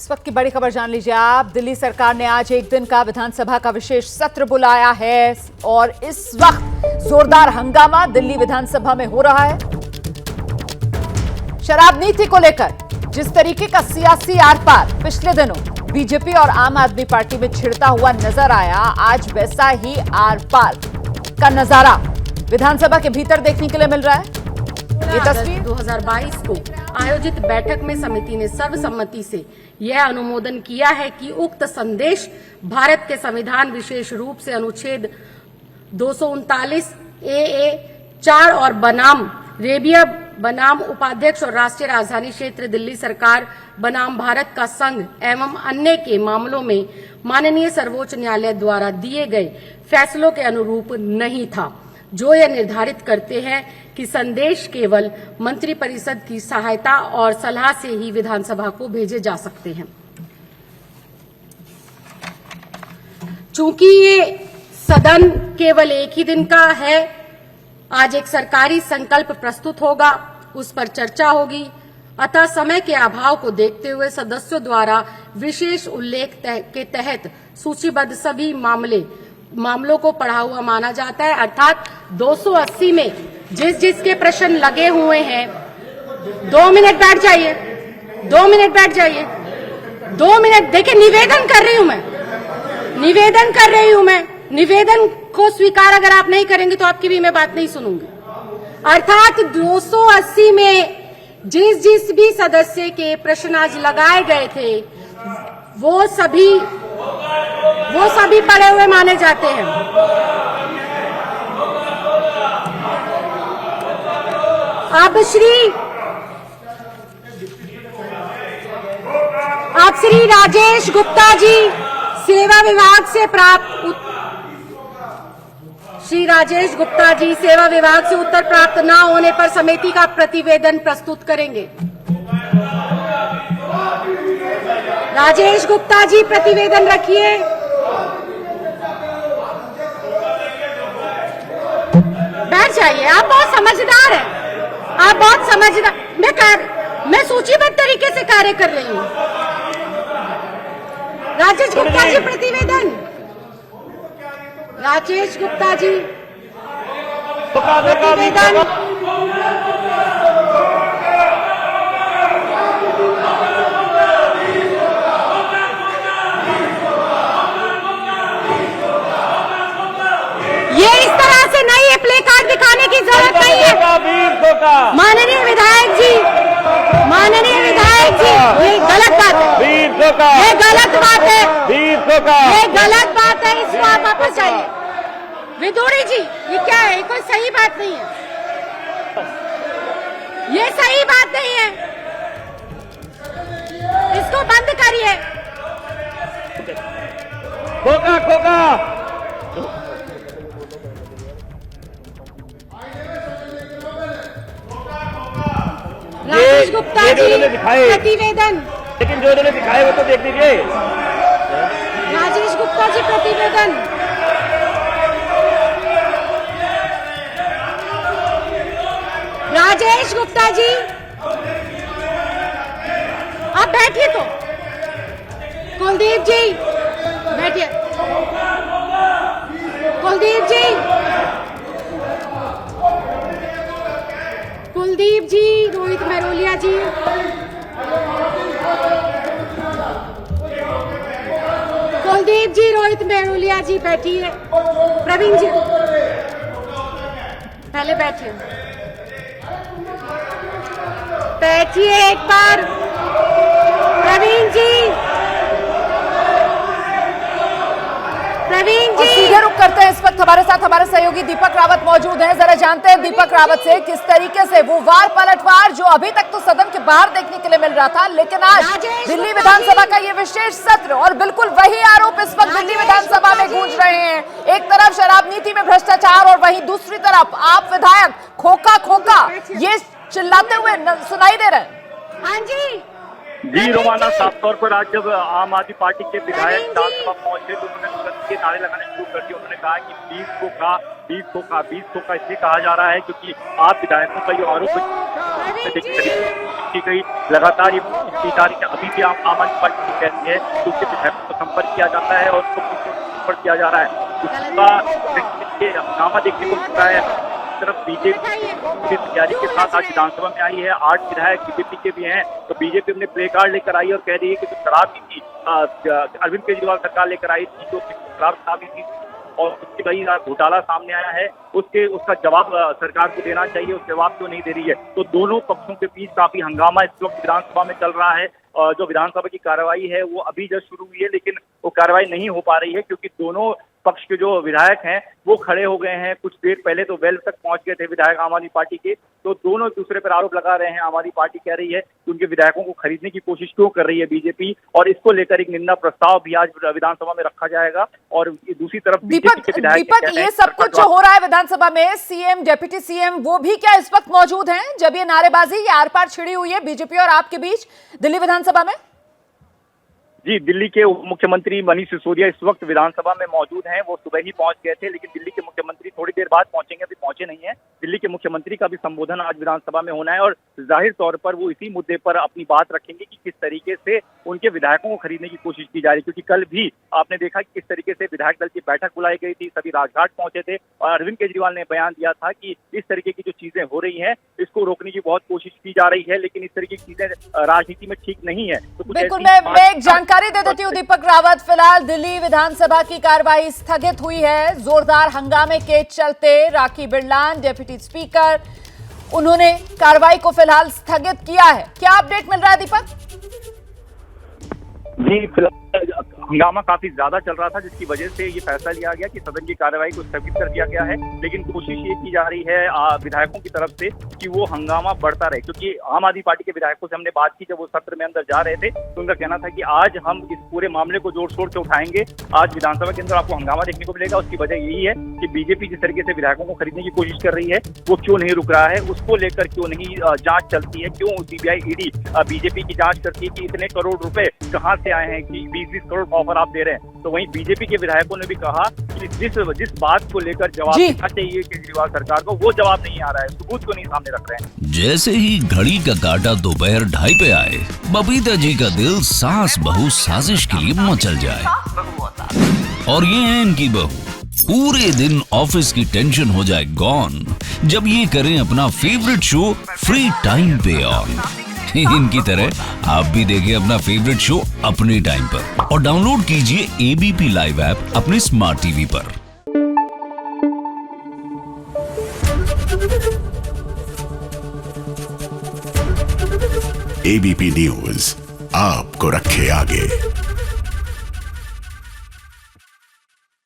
इस वक्त की बड़ी खबर जान लीजिए आप। दिल्ली सरकार ने आज एक दिन का विधानसभा का विशेष सत्र बुलाया है और इस वक्त जोरदार हंगामा दिल्ली विधानसभा में हो रहा है। शराब नीति को लेकर जिस तरीके का सियासी आर पार पिछले दिनों बीजेपी और आम आदमी पार्टी में छिड़ता हुआ नजर आया, आज वैसा ही आर पार का नजारा विधानसभा के भीतर देखने के लिए मिल रहा है। ये तस्वीर 2022 को आयोजित बैठक में समिति ने सर्वसम्मति से यह अनुमोदन किया है कि उक्त संदेश भारत के संविधान विशेष रूप से अनुच्छेद 239 ए 4 और बनाम रेबिया बनाम उपाध्यक्ष और राष्ट्रीय राजधानी क्षेत्र दिल्ली सरकार बनाम भारत का संघ एवं अन्य के मामलों में माननीय सर्वोच्च न्यायालय द्वारा दिए गए फैसलों के अनुरूप नहीं था, जो यह निर्धारित करते हैं कि संदेश केवल मंत्रिपरिषद की सहायता और सलाह से ही विधानसभा को भेजे जा सकते हैं। चूंकि ये सदन केवल एक ही दिन का है, आज एक सरकारी संकल्प प्रस्तुत होगा, उस पर चर्चा होगी, अतः समय के अभाव को देखते हुए सदस्यों द्वारा विशेष उल्लेख के तहत सूचीबद्ध सभी मामलों को पढ़ा हुआ माना जाता है। अर्थात 280 में जिसके प्रश्न लगे हुए हैं, 2 मिनट बैठ जाइए, 2 मिनट बैठ जाइए, 2 मिनट। देखिए, निवेदन कर रही हूं मैं, निवेदन को स्वीकार अगर आप नहीं करेंगे तो आपकी भी मैं बात नहीं सुनूंगी। अर्थात 280 में जिस भी सदस्य के प्रश्न आज लगाए गए थे वो सभी पढ़े हुए माने जाते हैं। अब श्री राजेश गुप्ता जी सेवा विभाग से उत्तर प्राप्त न होने पर समिति का प्रतिवेदन प्रस्तुत करेंगे। राजेश गुप्ता जी प्रतिवेदन रखिए। बैठ जाइए, आप बहुत समझदार हैं, आप बहुत समझदार। मैं सूचीबद्ध तरीके से कार्य कर रही हूँ। राजेश गुप्ता जी प्रतिवेदन, राजेश गुप्ता जी प्रतिवेदन। ये इस तरह से नहीं है, प्ले कार्ड दिखाने की जरूरत नहीं है। माननीय विधायक जी, ये गलत बात है, ये गलत बात है, इसको आप वापस जाइए। विदुरी जी, ये क्या है? ये कोई सही बात नहीं है, ये सही बात नहीं है, इसको बंद करिए। खोका राजेश गुप्ता जी प्रतिवेदन, लेकिन जो इन्होंने दिखाए वो तो देख लीजिए। राजेश गुप्ता जी प्रतिवेदन। राजेश गुप्ता जी, आप बैठिए तो। कुलदीप जी बैठिए। कुलदीप जी, रोहित मेहरोलिया जी, कुलदीप जी, रोहित मेहरोलिया जी बैठिए। प्रवीण जी पहले बैठिए एक बार। प्रवीण जी सीधे रुक करते हैं। इस वक्त हमारे साथ हमारे सहयोगी दीपक रावत मौजूद हैं। जरा जानते हैं दीपक रावत से किस तरीके से वो वार पलटवार जो अभी तक तो सदन के बाहर देखने के लिए मिल रहा था, लेकिन आज दिल्ली विधानसभा का ये विशेष सत्र और बिल्कुल वही आरोप इस वक्त दिल्ली विधानसभा में गूंज रहे हैं। एक तरफ शराब नीति में भ्रष्टाचार और वहीं दूसरी तरफ आप विधायक खोखा ये चिल्लाते हुए सुनाई दे रहे हैं। हाँ जी रोमाना, साफ तौर पर आज जब आम आदमी पार्टी के विधायक विधानसभा पहुंचे तो उन्होंने के नारे लगाने शुरू कर दिए। उन्होंने कहा कि 20 को इसलिए कहा जा रहा है क्योंकि आप विधायकों का ये आरोप की गई लगातार ये तारीख अभी भी आम आदमी पार्टी कहती है कि उसके विधायकों को संपर्क किया जाता है और उसको संपर्क किया जा रहा है। उसका हंगामा देखने को मिल रहा है। तरफ बीजेपी की तैयारी के साथ आज विधानसभा में आई है। 8 विधायक बीजेपी के भी हैं, तो बीजेपी अपने प्ले कार्ड लेकर आई और कह रही है कि जो शराब नीति अरविंद केजरीवाल सरकार लेकर आई थी, जो शराब नीति और उसके कई घोटाला सामने आया है, उसका जवाब सरकार को देना चाहिए। उस जवाब क्यों नहीं दे रही है? तो दोनों पक्षों के बीच काफी हंगामा इस वक्त विधानसभा में चल रहा है। जो विधानसभा की कार्रवाई है वो अभी जस्ट शुरू हुई है, लेकिन वो कार्रवाई नहीं हो पा रही है क्योंकि दोनों पक्ष के जो विधायक हैं वो खड़े हो गए हैं। कुछ देर पहले तो वेल तक पहुंच गए थे विधायक आम आदमी पार्टी के, तो दोनों एक दूसरे पर आरोप लगा रहे हैं। आम आदमी पार्टी कह रही है कि उनके विधायकों को खरीदने की कोशिश क्यों कर रही है बीजेपी, और इसको लेकर एक निंदा प्रस्ताव भी आज विधानसभा में रखा जाएगा। और दूसरी तरफ दीपक, ये सब कुछ जो हो रहा है विधानसभा में, सीएम, डिप्टी सीएम वो भी क्या इस वक्त मौजूद हैं जब ये नारेबाजी, ये आर पार छिड़ी हुई है बीजेपी और आपके बीच दिल्ली विधानसभा में? जी, दिल्ली के उप मुख्यमंत्री मनीष सिसोदिया इस वक्त विधानसभा में मौजूद हैं। वो सुबह ही पहुंच गए थे, लेकिन दिल्ली के मुख्यमंत्री थोड़ी देर बाद पहुंचेंगे, अभी पहुंचे नहीं है। दिल्ली के मुख्यमंत्री का भी संबोधन आज विधानसभा में होना है और जाहिर तौर पर वो इसी मुद्दे पर अपनी बात रखेंगे कि किस तरीके से उनके विधायकों को खरीदने की कोशिश की जा रही है। क्योंकि कल भी आपने देखा कि किस तरीके से विधायक दल की बैठक बुलाई गई थी, सभी राजघाट पहुंचे थे और अरविंद केजरीवाल ने बयान दिया था कि इस तरीके की जो चीजें हो रही हैं इसको रोकने की बहुत कोशिश की जा रही है, लेकिन इस तरीके की चीजें राजनीति में ठीक नहीं है। तो बिल्कुल, मैं एक जानकारी दे देती हूँ दीपक रावत। फिलहाल दिल्ली विधानसभा की कार्रवाई स्थगित हुई है जोरदार हंगामे के चलते। राखी बिरलान डिप्टी स्पीकर, उन्होंने कार्रवाई को फिलहाल स्थगित किया है। क्या अपडेट मिल रहा है दीपक? जी, फिलहाल हंगामा काफी ज्यादा चल रहा था, जिसकी वजह से ये फैसला लिया गया कि सदन की कार्रवाई को स्थगित कर दिया गया है। लेकिन कोशिश ये की जा रही है विधायकों की तरफ से कि वो हंगामा बढ़ता रहे, क्योंकि आम आदमी पार्टी के विधायकों से हमने बात की जब वो सत्र में अंदर जा रहे थे, तो उनका कहना था कि आज हम इस पूरे मामले को जोर शोर से उठाएंगे। आज विधानसभा के अंदर आपको हंगामा देखने को मिलेगा। उसकी वजह यही है कि बीजेपी जिस तरीके से विधायकों को खरीदने की कोशिश कर रही है वो क्यों नहीं रुक रहा है, उसको लेकर क्यों नहीं जांच चलती है, क्यों सीबीआई ईडी बीजेपी की जांच करती है कि इतने करोड़ रुपए कहां से आए हैं, कि 20-20 करोड़ ऑफर आप दे रहे हैं। तो वहीं बीजेपी के विधायकों ने भी कहा कि जिस बात को लेकर जवाब देना चाहिए केजरीवाल सरकार को, वो जवाब नहीं आ रहा है, सबूत को नहीं सामने रख रहे हैं। जैसे ही घड़ी का काटा दोपहर 2:30 पे आए, बबीता जी का दिल सास बहू साजिश के लिए मचल जाए। और ये है इनकी बहू, पूरे दिन ऑफिस की टेंशन हो जाए गॉन जब ये करें अपना फेवरेट शो फ्री टाइम पे ऑन। इनकी तरह आप भी देखें अपना फेवरेट शो अपने टाइम पर और डाउनलोड कीजिए एबीपी लाइव ऐप अपने स्मार्ट टीवी पर। एबीपी न्यूज आपको रखे आगे।